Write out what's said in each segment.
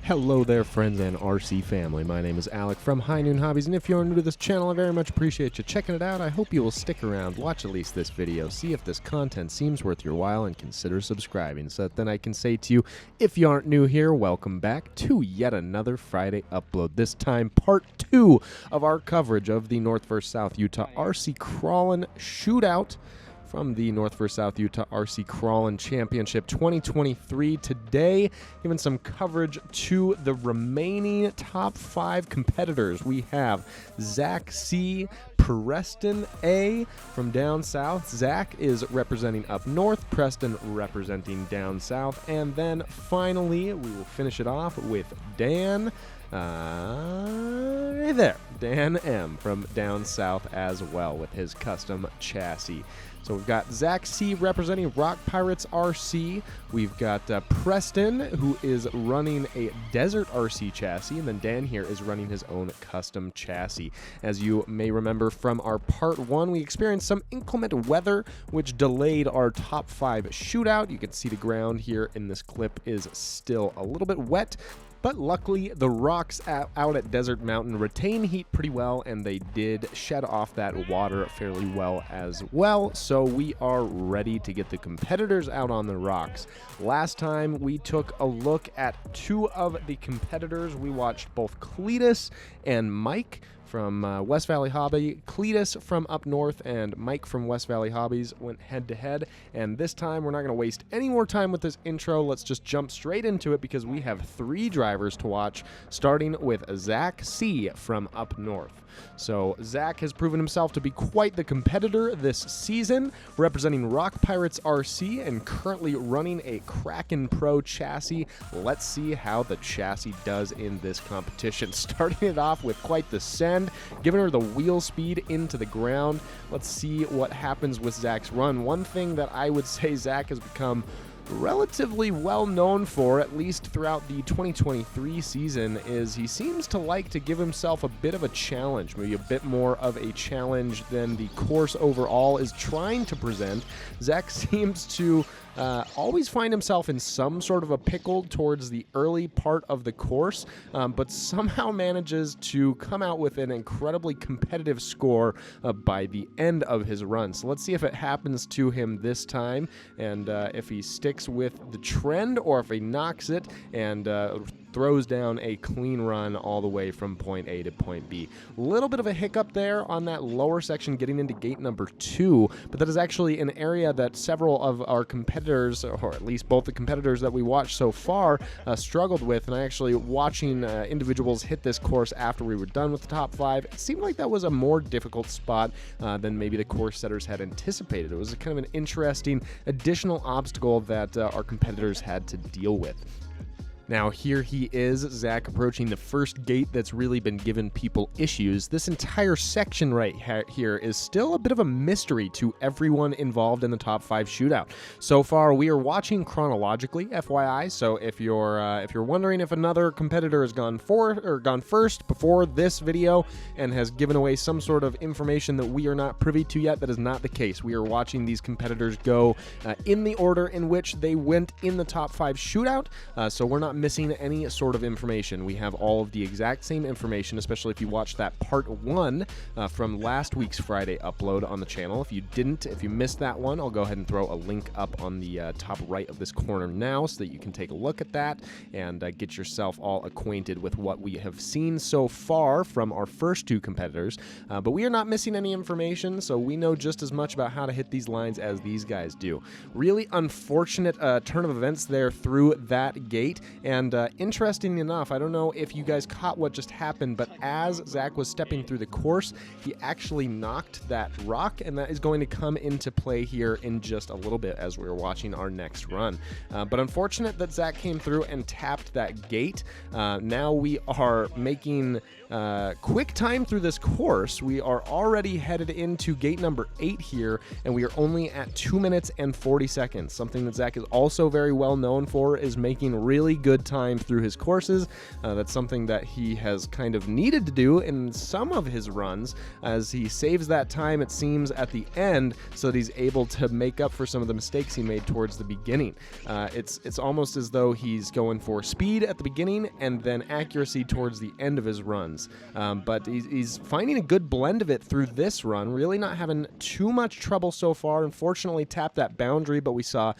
Hello there, friends and RC family. My name is Alec from High Noon Hobbies, and if you're new to this channel, I very much appreciate you checking it out. I hope you will stick around, watch at least this video, see if this content seems worth your while, and consider subscribing, so that then I can say to you, if you aren't new here, welcome back to yet another Friday upload. This time, part 2 of our coverage of the North vs. South Utah RC Crawlin' Shootout from the North vs. South Utah RC Crawlin' Championship 2023. Today, giving some coverage to the remaining top 5 competitors. We have Zach C., Preston A. from down south. Zach is representing up north, Preston representing down south, and then finally, we will finish it off with Dan. Hey there, Dan M. from down south as well with his custom chassis. So we've got Zach C. representing Rock Pirates RC. We've got Preston, who is running a Desert RC chassis, and then Dan here is running his own custom chassis. As you may remember from our part 1, we experienced some inclement weather, which delayed our top 5 shootout. You can see the ground here in this clip is still a little bit wet. But luckily, the rocks out at Desert Mountain retain heat pretty well, and they did shed off that water fairly well as well. So we are ready to get the competitors out on the rocks. Last time, we took a look at 2 of the competitors. We watched both Cletus and Mike from West Valley Hobby. Cletus from up north and Mike from West Valley Hobbies went head-to-head, and this time we're not going to waste any more time with this intro. Let's just jump straight into it because we have 3 drivers to watch, starting with Zach C. from up north. So Zach has proven himself to be quite the competitor this season, representing Rock Pirates RC and currently running a Kraken Pro chassis. Let's see how the chassis does in this competition. Starting it off with quite the send, giving her the wheel speed into the ground. Let's see what happens with Zach's run. One thing that I would say Zach has become relatively well known for, at least throughout the 2023 season, is he seems to like to give himself a bit of a challenge, maybe a bit more of a challenge than the course overall is trying to present. Zach seems to always find himself in some sort of a pickle towards the early part of the course, but somehow manages to come out with an incredibly competitive score by the end of his run. So let's see if it happens to him this time, and if he sticks with the trend or if he knocks it and throws down a clean run all the way from point A to point B. A little bit of a hiccup there on that lower section getting into gate number 2, but that is actually an area that several of our competitors, or at least both the competitors that we watched so far, struggled with. And I actually, watching individuals hit this course after we were done with the top 5, it seemed like that was a more difficult spot than maybe the course setters had anticipated. It was kind of an interesting additional obstacle that our competitors had to deal with. Now here he is, Zach, approaching the first gate that's really been giving people issues. This entire section right here is still a bit of a mystery to everyone involved in the top 5 shootout. So far, we are watching chronologically, FYI. So if you're wondering if another competitor has gone first before this video and has given away some sort of information that we are not privy to yet, that is not the case. We are watching these competitors go in the order in which they went in the top 5 shootout. So we're not missing any sort of information. We have all of the exact same information, especially if you watched that part 1 from last week's Friday upload on the channel. If you missed that one, I'll go ahead and throw a link up on the top right of this corner now so that you can take a look at that and get yourself all acquainted with what we have seen so far from our first 2 competitors. But we are not missing any information, so we know just as much about how to hit these lines as these guys do. Really unfortunate turn of events there through that gate. And interesting enough, I don't know if you guys caught what just happened, but as Zach was stepping through the course, he actually knocked that rock, and that is going to come into play here in just a little bit as we're watching our next run. But unfortunate that Zach came through and tapped that gate. Now we are making quick time through this course. We are already headed into gate number 8 here, and we are only at 2 minutes and 40 seconds. Something that Zach is also very well known for is making really good time through his courses. That's something that he has kind of needed to do in some of his runs, as he saves that time, it seems, at the end so that he's able to make up for some of the mistakes he made towards the beginning. It's almost as though he's going for speed at the beginning and then accuracy towards the end of his runs. But he's finding a good blend of it through this run, really not having too much trouble so far. Unfortunately, tapped that boundary, but we saw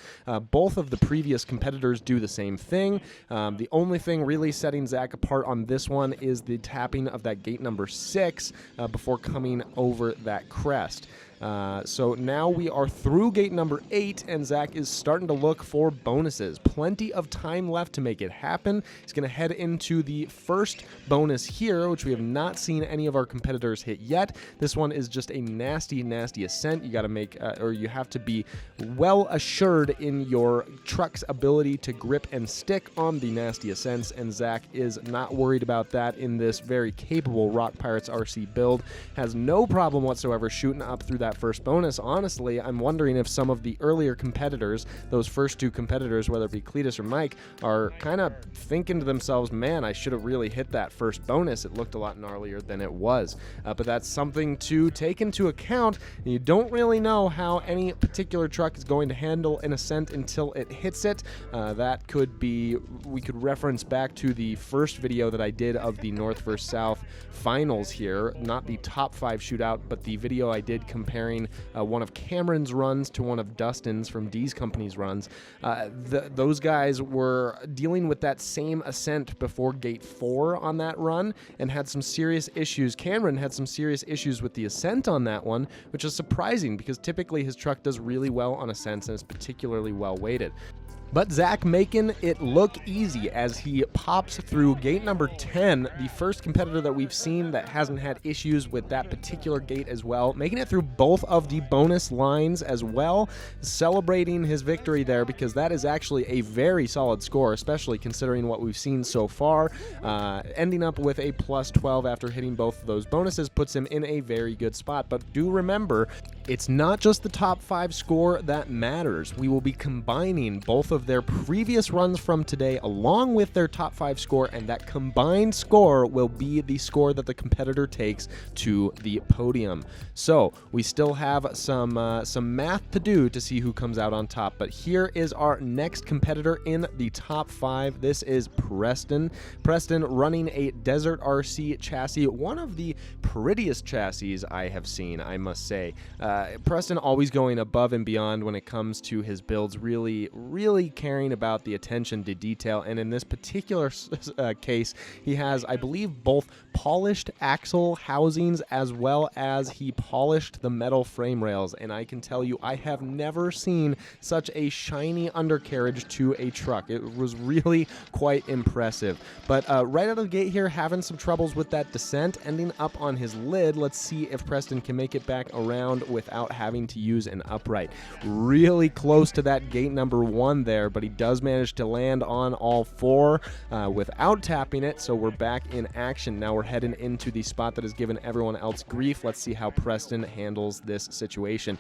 both of the previous competitors do the same thing. The only thing really setting Zach apart on this one is the tapping of that gate number 6 before coming over that crest. So now we are through gate number 8, and Zach is starting to look for bonuses. Plenty of time left to make it happen. He's going to head into the first bonus here, which we have not seen any of our competitors hit yet. This one is just a nasty, nasty ascent. You got to make, or you have to be well assured in your truck's ability to grip and stick on the nasty ascents, and Zach is not worried about that in this very capable Rock Pirates RC build. Has no problem whatsoever shooting up through that first bonus. Honestly, I'm wondering if some of the earlier competitors, those first 2 competitors, whether it be Cletus or Mike, are kind of thinking to themselves, man, I should have really hit that first bonus. It looked a lot gnarlier than it was. But that's something to take into account. You don't really know how any particular truck is going to handle an ascent until it hits it. That could be, we could reference back to the first video that I did of the North versus South finals here, not the top 5 shootout, but the video I did comparing one of Cameron's runs to one of Dustin's from D's Company's runs. Those guys were dealing with that same ascent before gate 4 on that run and had some serious issues. Cameron had some serious issues with the ascent on that one, which is surprising because typically his truck does really well on ascents and is particularly well weighted. But Zach making it look easy as he pops through gate number 10, the first competitor that we've seen that hasn't had issues with that particular gate as well, making it through both of the bonus lines as well, celebrating his victory there because that is actually a very solid score, especially considering what we've seen so far. Ending up with a plus 12 after hitting both of those bonuses puts him in a very good spot. But do remember, it's not just the top 5 score that matters. We will be combining both of their previous runs from today along with their top 5 score, and that combined score will be the score that the competitor takes to the podium. So we still have some math to do to see who comes out on top, but here is our next competitor in the top 5. This is Preston. Preston running a Desert RC chassis, one of the prettiest chassis I have seen, I must say. Preston always going above and beyond when it comes to his builds, really caring about the attention to detail, and in this particular case, he has, I believe, both polished axle housings as well as he polished the metal frame rails, and I can tell you I have never seen such a shiny undercarriage to a truck. It was really quite impressive. But right out of the gate here, having some troubles with that descent, ending up on his lid. Let's see if Preston can make it back around without having to use an upright. Really close to that gate number 1 there, but he does manage to land on all 4 without tapping it, so we're back in action. Now we're heading into the spot that has given everyone else grief. Let's see how Preston handles this situation.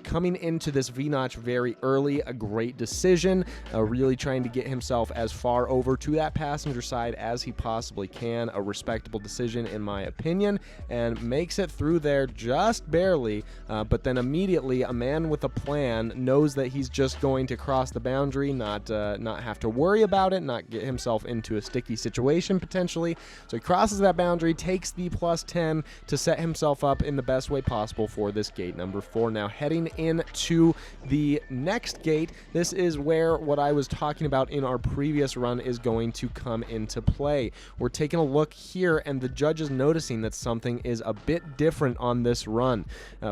Coming into this V-notch very early, a great decision, really trying to get himself as far over to that passenger side as he possibly can. A respectable decision in my opinion, and makes it through there just barely, but then immediately a man with a plan knows that he's just going to cross the boundary, not have to worry about it, not get himself into a sticky situation potentially. So he crosses that boundary, takes the plus 10 to set himself up in the best way possible for this gate number 4. Now heading into the next gate, this is where what I was talking about in our previous run is going to come into play. We're taking a look here, and the judge is noticing that something is a bit different on this run.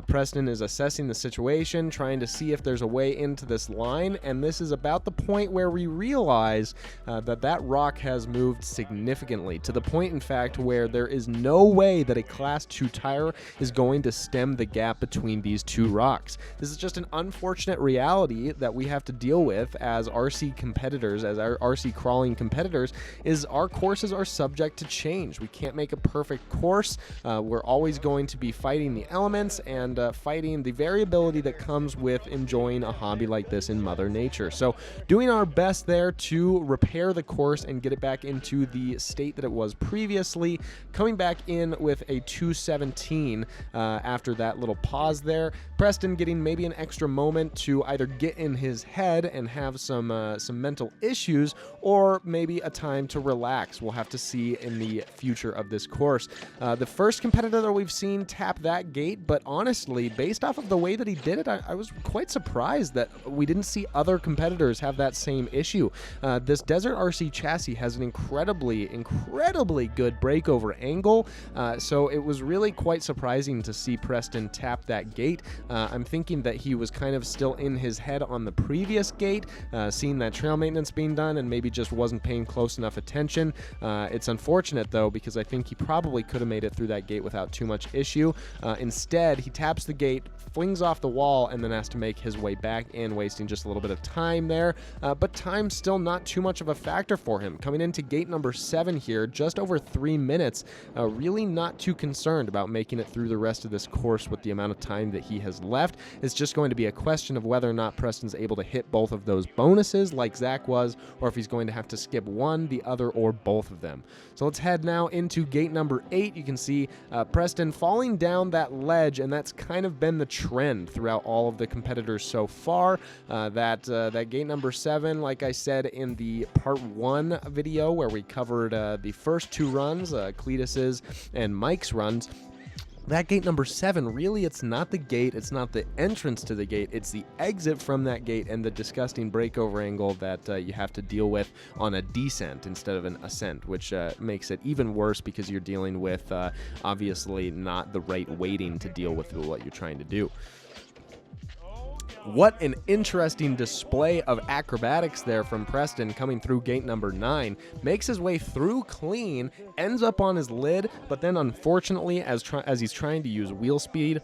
Preston is assessing the situation, trying to see if there's a way into this line, and this is is about the point where we realize that rock has moved significantly, to the point, in fact, where there is no way that a Class 2 tire is going to stem the gap between these two rocks. This is just an unfortunate reality that we have to deal with as RC competitors, as our RC crawling competitors, is our courses are subject to change. We can't make a perfect course. We're always going to be fighting the elements and fighting the variability that comes with enjoying a hobby like this in Mother Nature. So doing our best there to repair the course and get it back into the state that it was previously, coming back in with a 217 after that little pause there. Preston getting maybe an extra moment to either get in his head and have some mental issues, or maybe a time to relax. We'll have to see in the future of this course. The first competitor that we've seen tap that gate, but honestly, based off of the way that he did it, I was quite surprised that we didn't see other competitors have that same issue. This Desert RC chassis has an incredibly good breakover angle, so it was really quite surprising to see Preston tap that gate. I'm thinking that he was kind of still in his head on the previous gate, seeing that trail maintenance being done, and maybe just wasn't paying close enough attention. It's unfortunate, though, because I think he probably could have made it through that gate without too much issue. Instead, he taps the gate, flings off the wall, and then has to make his way back in, wasting just a little bit of time there. But time's still not too much of a factor for him. Coming into gate number 7 here, just over 3 minutes, really not too concerned about making it through the rest of this course with the amount of time that he has left. It's just going to be a question of whether or not Preston's able to hit both of those bonuses like Zach was, or if he's going to have to skip one, the other, or both of them. So let's head now into gate number 8. You can see Preston falling down that ledge, and that's kind of been the trend throughout all of the competitors so far. That gate number 7, like I said in the part 1 video where we covered the first 2 runs, Cletus's and Mike's runs, that gate number 7, really, it's not the gate, it's not the entrance to the gate, it's the exit from that gate and the disgusting breakover angle that you have to deal with on a descent instead of an ascent, which makes it even worse because you're dealing with obviously not the right weighting to deal with what you're trying to do. What an interesting display of acrobatics there from Preston, coming through gate number 9. Makes his way through clean, ends up on his lid, but then unfortunately, as he's trying to use wheel speed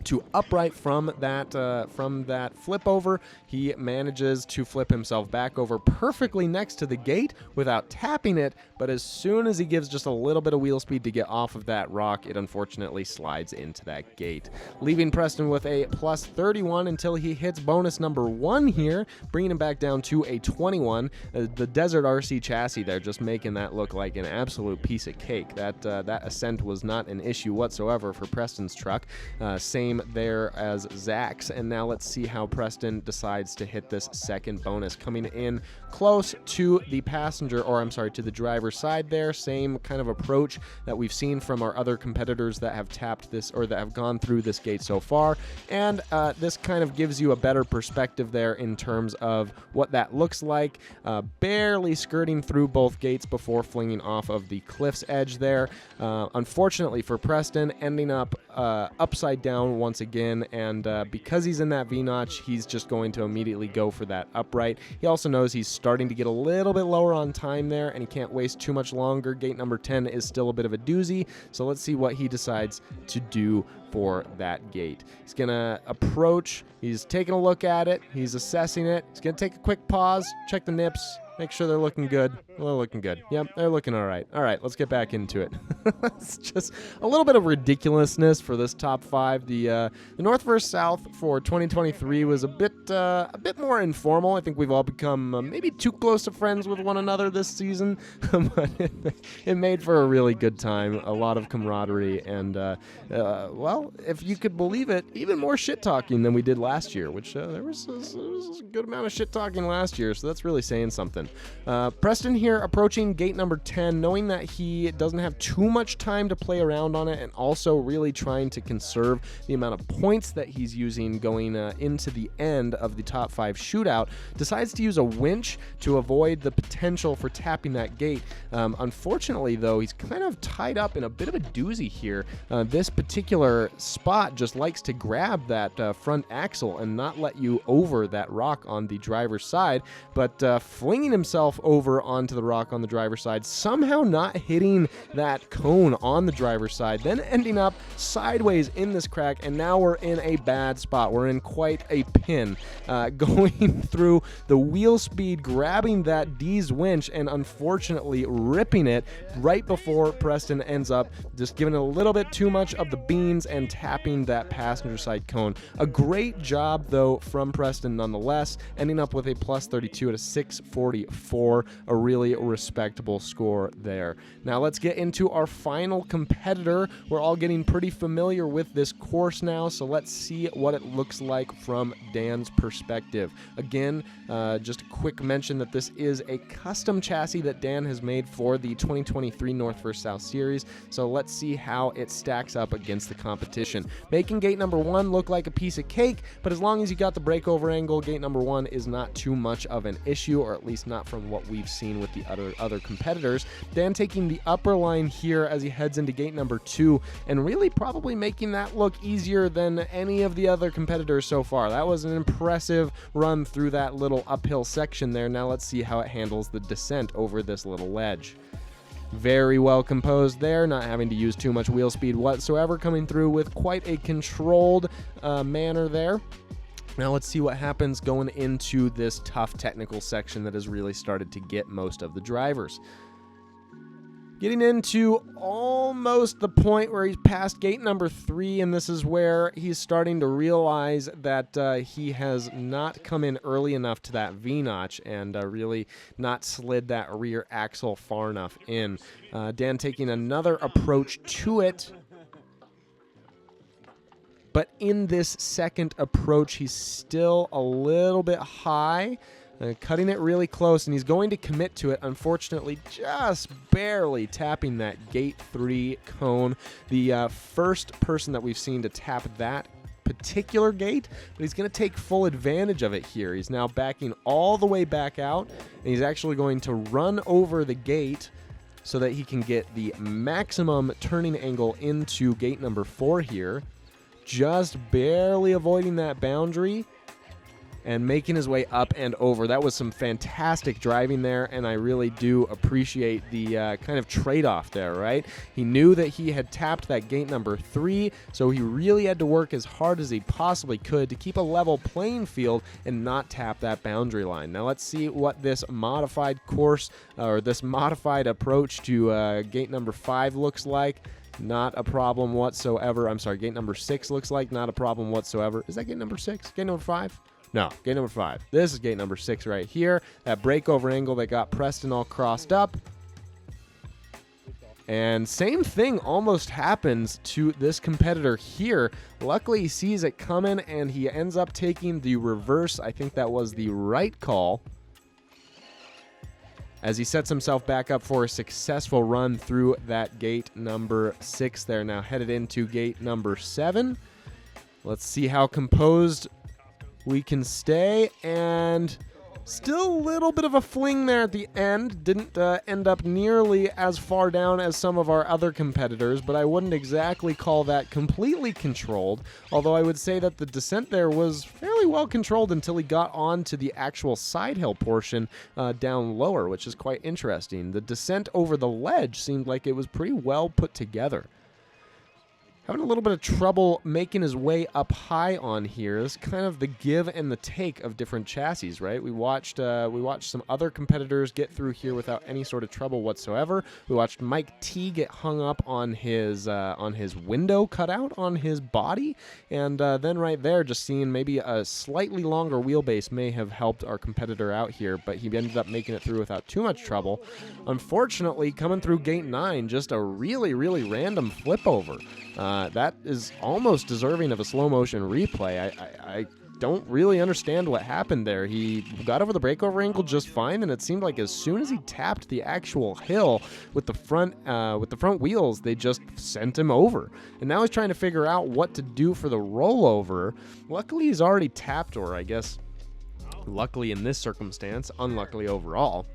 to upright from that flip over, he manages to flip himself back over perfectly next to the gate without tapping it, but as soon as he gives just a little bit of wheel speed to get off of that rock, it unfortunately slides into that gate, leaving Preston with a plus 31 until he hits bonus number 1 here, bringing him back down to a 21. The Desert RC chassis there just making that look like an absolute piece of cake. That ascent was not an issue whatsoever for Preston's truck. Same there as Zach's, and now let's see how Preston decides to hit this second bonus, coming in close to the passenger, or I'm sorry, to the driver's side there. Same kind of approach that we've seen from our other competitors that have tapped this or that have gone through this gate so far, and this kind of gives you a better perspective there in terms of what that looks like, barely skirting through both gates before flinging off of the cliff's edge there. Unfortunately for Preston, ending up upside down once again, and because he's in that V-notch, he's just going to immediately go for that upright. He also knows he's starting to get a little bit lower on time there, and he can't waste too much longer. Gate number 10 is still a bit of a doozy, so let's see what he decides to do for that gate. He's gonna approach, he's taking a look at it, he's assessing it, he's gonna take a quick pause, check the nips, make sure they're looking good. Well, they're looking good. Yep, they're looking all right. All right, let's get back into it. It's just a little bit of ridiculousness for this top 5. The North versus South for 2023 was a bit more informal. I think we've all become maybe too close to friends with one another this season, but it made for a really good time, a lot of camaraderie, and well, if you could believe it, even more shit talking than we did last year, which there was a good amount of shit talking last year, so that's really saying something. Preston. Preston here approaching gate number 10, knowing that he doesn't have too much time to play around on it, and also really trying to conserve the amount of points that he's using going into the end of the top 5 shootout, decides to use a winch to avoid the potential for tapping that gate. Unfortunately, though, he's kind of tied up in a bit of a doozy here. This particular spot just likes to grab that front axle and not let you over that rock on the driver's side, but flinging himself over onto the rock on the driver's side, somehow not hitting that cone on the driver's side, then ending up sideways in this crack, and now we're in a bad spot. We're in quite a pin, going through the wheel speed, grabbing that D's winch, and unfortunately ripping it right before Preston ends up just giving it a little bit too much of the beans and tapping that passenger side cone. A great job, though, from Preston nonetheless, ending up with a plus 32 at a 644, a really respectable score there. Now let's get into our final competitor. We're all getting pretty familiar with this course now, so let's see what it looks like from Dan's perspective. Again, just a quick mention that this is a custom chassis that Dan has made for the 2023 North vs. South Series, so let's see how it stacks up against the competition. Making gate number 1 look like a piece of cake, but as long as you got the breakover angle, gate number 1 is not too much of an issue, or at least not from what we've seen with the other competitors. Dan taking the upper line here as he heads into gate number 2, and really probably making that look easier than any of the other competitors so far. That was an impressive run through that little uphill section there. Now let's see how it handles the descent over this little ledge. Very well composed there, not having to use too much wheel speed whatsoever, coming through with quite a controlled manner there. Now let's see what happens going into this tough technical section that has really started to get most of the drivers. Getting into almost the point where he's past gate number 3, and this is where he's starting to realize that he has not come in early enough to that V-notch and really not slid that rear axle far enough in. Dan taking another approach to it, but in this second approach, he's still a little bit high. Cutting it really close, and he's going to commit to it. Unfortunately, just barely tapping that gate 3 cone. The first person that we've seen to tap that particular gate, but he's going to take full advantage of it here. He's now backing all the way back out, and he's actually going to run over the gate so that he can get the maximum turning angle into gate number 4 here. Just barely avoiding that boundary and making his way up and over. That was some fantastic driving there, and I really do appreciate the kind of trade-off there, right? He knew that he had tapped that gate number 3, so he really had to work as hard as he possibly could to keep a level playing field and not tap that boundary line. Now let's see what this modified course, or this modified approach to gate number 5 looks like. Not a problem whatsoever. I'm sorry, gate number 6 looks like not a problem whatsoever. Is that gate number 6? Gate number 5? No, gate number 5. This is gate number 6 right here. That breakover angle that got Preston all crossed up. And same thing almost happens to this competitor here. Luckily, he sees it coming, and he ends up taking the reverse. I think that was the right call, as he sets himself back up for a successful run through that gate number 6 there. Now headed into gate number 7. Let's see how composed we can stay, and still a little bit of a fling there at the end. Didn't end up nearly as far down as some of our other competitors, but I wouldn't exactly call that completely controlled, although I would say that the descent there was fairly well controlled until he got on to the actual side hill portion down lower, which is quite interesting. The descent over the ledge seemed like it was pretty well put together. Having a little bit of trouble making his way up high on here. It's kind of the give and the take of different chassis, right? We watched some other competitors get through here without any sort of trouble whatsoever. We watched Mike T get hung up on his window cutout on his body, and then right there, just seeing maybe a slightly longer wheelbase may have helped our competitor out here, but he ended up making it through without too much trouble. Unfortunately, coming through gate 9, just a really, really random flip over. That is almost deserving of a slow motion replay. don't really understand what happened there. He got over the breakover angle just fine, and it seemed like as soon as he tapped the actual hill with the front wheels, they just sent him over. And now he's trying to figure out what to do for the rollover. Luckily, he's already tapped, or I guess luckily in this circumstance, unluckily overall,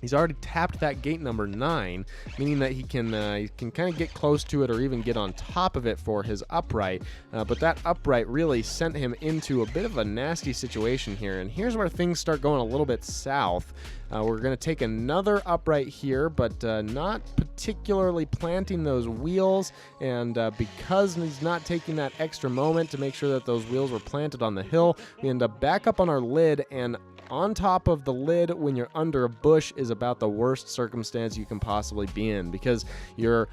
he's already tapped that gate number 9, meaning that he can kind of get close to it or even get on top of it for his upright. But that upright really sent him into a bit of a nasty situation here. And here's where things start going a little bit south. We're going to take another upright here, but not particularly planting those wheels. And because he's not taking that extra moment to make sure that those wheels were planted on the hill, we end up back up on our lid, and on top of the lid when you're under a bush is about the worst circumstance you can possibly be in, because your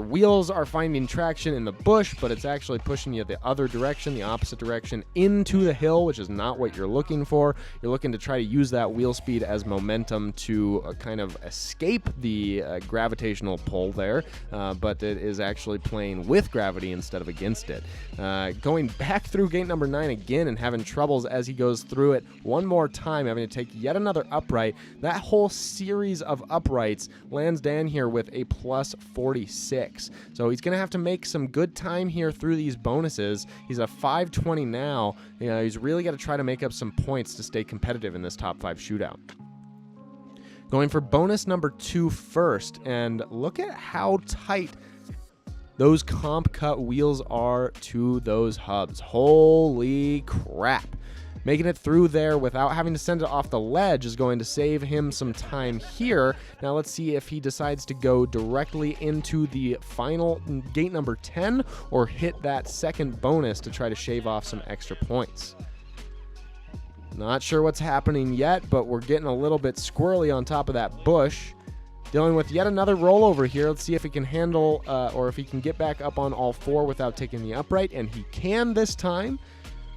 wheels are finding traction in the bush, but it's actually pushing you the other direction, the opposite direction, into the hill, which is not what you're looking for. You're looking to try to use that wheel speed as momentum to kind of escape the gravitational pull there, but it is actually playing with gravity instead of against it. Going back through gate number 9 again and having troubles as he goes through it one more time, having to take yet another upright. That whole series of uprights lands Dan here with a plus 46. So he's going to have to make some good time here through these bonuses. He's at 520 now. He's really got to try to make up some points to stay competitive in this top 5 shootout. Going for bonus number 2 first, and look at how tight those comp cut wheels are to those hubs. Holy crap. Making it through there without having to send it off the ledge is going to save him some time here. Now let's see if he decides to go directly into the final gate number 10 or hit that second bonus to try to shave off some extra points. Not sure what's happening yet, but we're getting a little bit squirrely on top of that bush. Dealing with yet another rollover here. Let's see if he can handle or if he can get back up on all 4 without taking the upright, and he can this time.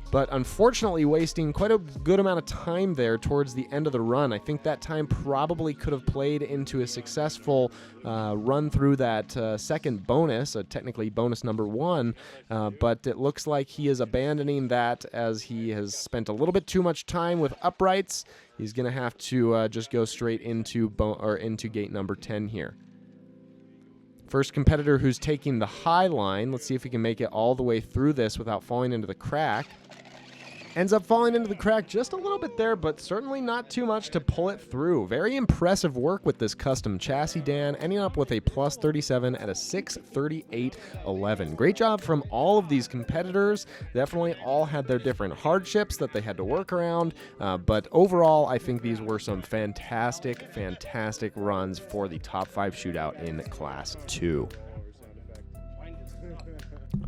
But unfortunately wasting quite a good amount of time there towards the end of the run. I think that time probably could have played into a successful run through that second bonus, technically bonus number 1, but it looks like he is abandoning that as he has spent a little bit too much time with uprights. He's going to have to just go straight into gate number 10 here. First competitor who's taking the high line. Let's see if he can make it all the way through this without falling into the crack. Ends up falling into the crack just a little bit there, but certainly not too much to pull it through. Very impressive work with this custom chassis, Dan, ending up with a plus 37 at a 638.11. Great job from all of these competitors. Definitely all had their different hardships that they had to work around, but overall, I think these were some fantastic runs for the top 5 shootout in Class 2.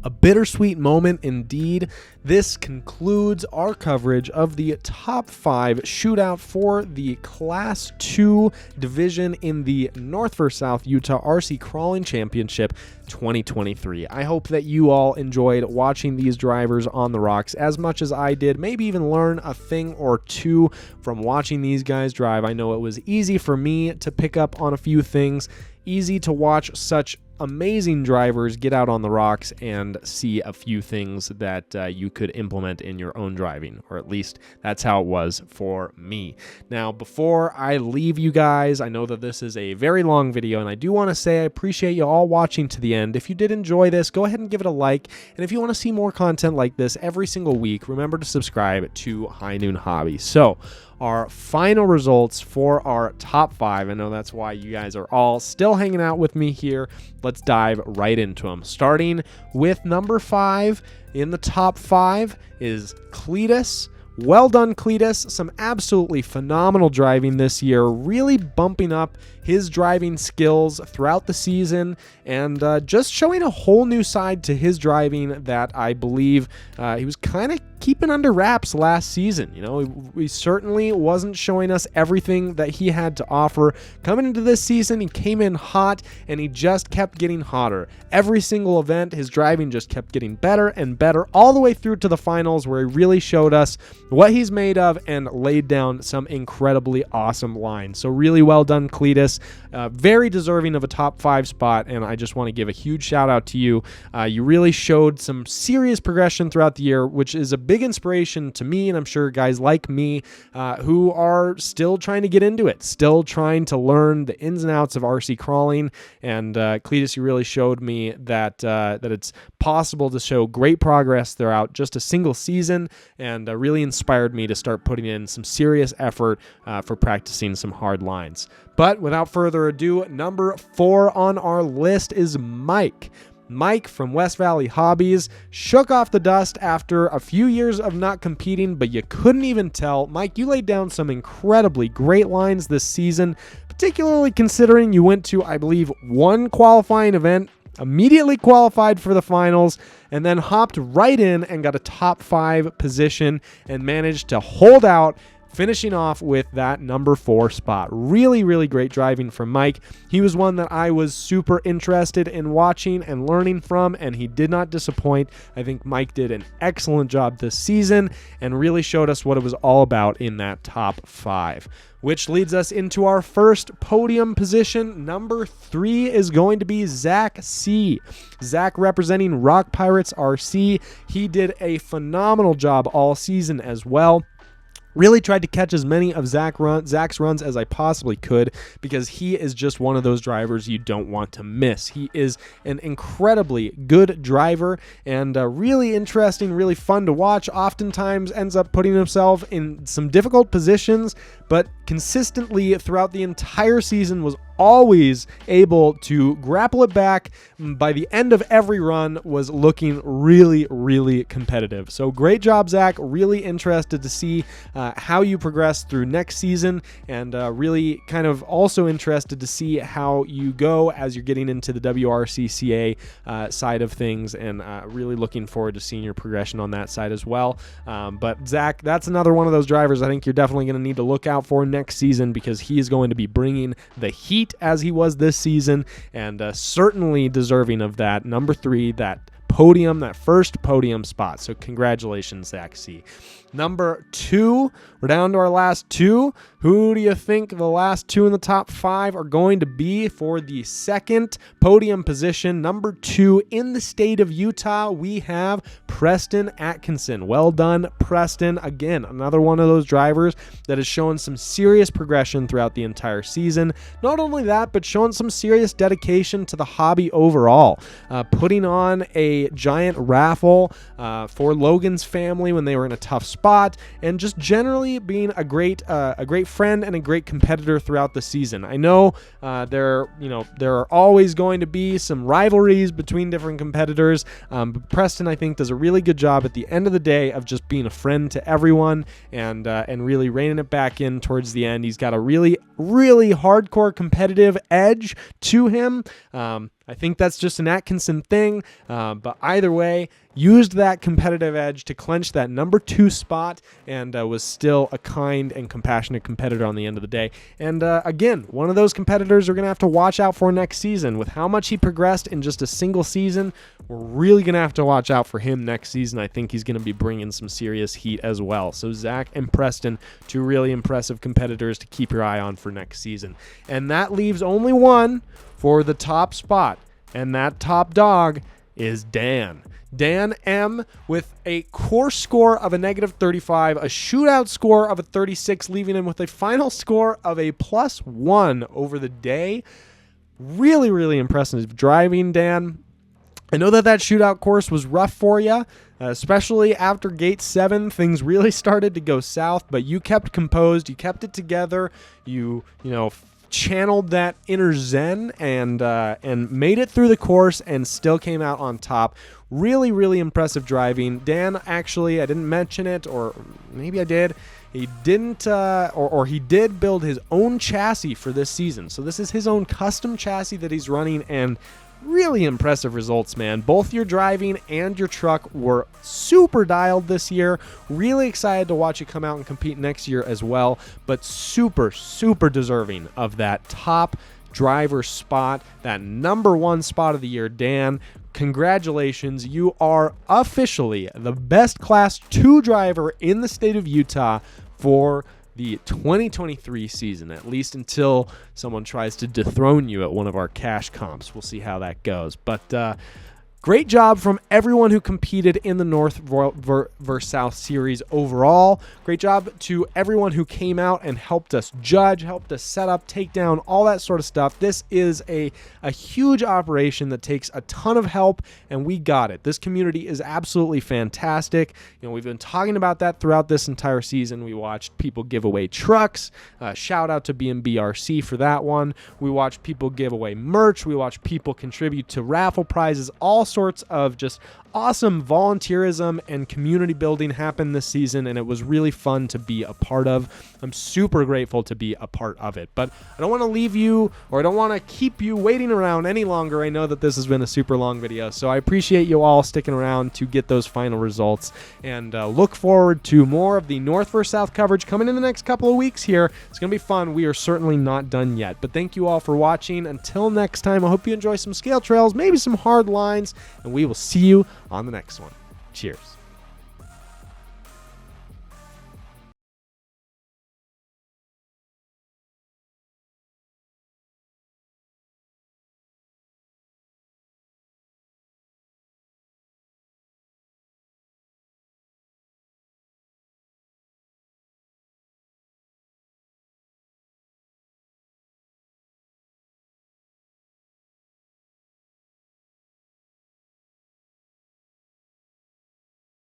A bittersweet moment indeed. This concludes our coverage of the top 5 shootout for the Class 2 division in the North vs. South Utah RC Crawling Championship 2023. I hope that you all enjoyed watching these drivers on the rocks as much as I did. Maybe even learn a thing or two from watching these guys drive. I know it was easy for me to pick up on a few things. Easy to watch such amazing drivers get out on the rocks and see a few things that you could implement in your own driving, or at least that's how it was for me. Now, before I leave you guys, I know that this is a very long video, and I do want to say I appreciate you all watching to the end. If you did enjoy this, go ahead and give it a like, and if you want to see more content like this every single week, remember to subscribe to High Noon Hobby. So, our final results for our top 5. I know that's why you guys are all still hanging out with me here. Let's dive right into them. Starting with number 5 in the top 5 is Cletus. Well done, Cletus. Some absolutely phenomenal driving this year, really bumping up his driving skills throughout the season and just showing a whole new side to his driving that I believe he was kind of keeping under wraps last season. You know, he certainly wasn't showing us everything that he had to offer. Coming into this season, he came in hot and he just kept getting hotter. Every single event, his driving just kept getting better and better all the way through to the finals, where he really showed us what he's made of and laid down some incredibly awesome lines. So really well done, Cletus. Very deserving of a top 5 spot, and I just want to give a huge shout out to you. You really showed some serious progression throughout the year, which is a big inspiration to me, and I'm sure guys like me who are still trying to get into it, still trying to learn the ins and outs of RC crawling. And Cletus, you really showed me that it's possible to show great progress throughout just a single season, and really inspired me to start putting in some serious effort for practicing some hard lines. But without further ado, number 4 on our list is Mike. Mike from West Valley Hobbies shook off the dust after a few years of not competing, but you couldn't even tell. Mike, you laid down some incredibly great lines this season, particularly considering you went to, I believe, 1 qualifying event, immediately qualified for the finals, and then hopped right in and got a top 5 position and managed to hold out, finishing off with that number 4 spot. Really, really great driving from Mike. He was one that I was super interested in watching and learning from, and he did not disappoint. I think Mike did an excellent job this season and really showed us what it was all about in that top 5. Which leads us into our first podium position. Number 3 is going to be Zach C. Zach representing Rock Pirates RC. He did a phenomenal job all season as well. Really tried to catch as many of Zach's runs as I possibly could, because he is just one of those drivers you don't want to miss. He is an incredibly good driver and really interesting, really fun to watch. Oftentimes ends up putting himself in some difficult positions, but consistently throughout the entire season was always able to grapple it back. By the end of every run was looking really, really competitive. So great job, Zach. Really interested to see how you progress through next season, and really kind of also interested to see how you go as you're getting into the WRCCA side of things, and really looking forward to seeing your progression on that side as well. But Zach, that's another one of those drivers I think you're definitely going to need to look out for next season, because he is going to be bringing the heat as he was this season, and certainly deserving of that number 3, that podium, that first podium spot. So congratulations, Zach C. Number 2, we're down to our last 2. Who do you think the last 2 in the top 5 are going to be for the second podium position? Number 2, in the state of Utah, we have Preston Atkinson. Well done, Preston. Again, another one of those drivers that has shown some serious progression throughout the entire season. Not only that, but showing some serious dedication to the hobby overall. Putting on a giant raffle for Logan's family when they were in a tough spot, and just generally being a great friend and a great competitor throughout the season. I know there are always going to be some rivalries between different competitors, but Preston, I think, does a really good job at the end of the day of just being a friend to everyone, and really reining it back in towards the end. He's got a really, really hardcore competitive edge to him. I think that's just an Atkinson thing, but either way, used that competitive edge to clench that number 2 spot, and was still a kind and compassionate competitor on the end of the day. And again, one of those competitors we're going to have to watch out for next season. With how much he progressed in just a single season, we're really going to have to watch out for him next season. I think he's going to be bringing some serious heat as well. So Zach and Preston, 2 really impressive competitors to keep your eye on for next season. And that leaves only one for the top spot, and that top dog is Dan. Dan M. with a course score of a -35, a shootout score of a 36, leaving him with a final score of a +1 over the day. Really, really impressive driving, Dan. I know that shootout course was rough for you, especially after Gate 7. Things really started to go south, but you kept composed, you kept it together, you channeled that inner zen and made it through the course and still came out on top. Really, really impressive driving. Dan, actually, I didn't mention it, or maybe I did. He didn't, or he did build his own chassis for this season. So this is his own custom chassis that he's running, and really impressive results, man. Both your driving and your truck were super dialed this year. Really excited to watch you come out and compete next year as well, but super, super deserving of that top driver spot, that #1 spot of the year. Dan, congratulations. You are officially the best Class 2 driver in the state of Utah for the 2023 season, at least until someone tries to dethrone you at one of our cash comps. We'll see how that goes. But great job from everyone who competed in the North versus South series overall. Great job to everyone who came out and helped us judge, helped us set up, take down, all that sort of stuff. This is a huge operation that takes a ton of help, and we got it. This community is absolutely fantastic. We've been talking about that throughout this entire season. We watched people give away trucks. Shout out to BRC for that one. We watched people give away merch. We watched people contribute to raffle prizes. All sorts of just awesome volunteerism and community building happened this season, and it was really fun to be a part of. I'm super grateful to be a part of it, but I don't want to leave you, or I don't want to keep you waiting around any longer. I know that this has been a super long video, so I appreciate you all sticking around to get those final results, and look forward to more of the North versus South coverage coming in the next couple of weeks here. It's going to be fun. We are certainly not done yet, but thank you all for watching. Until next time, I hope you enjoy some scale trails, maybe some hard lines, and we will see you on the next one. Cheers.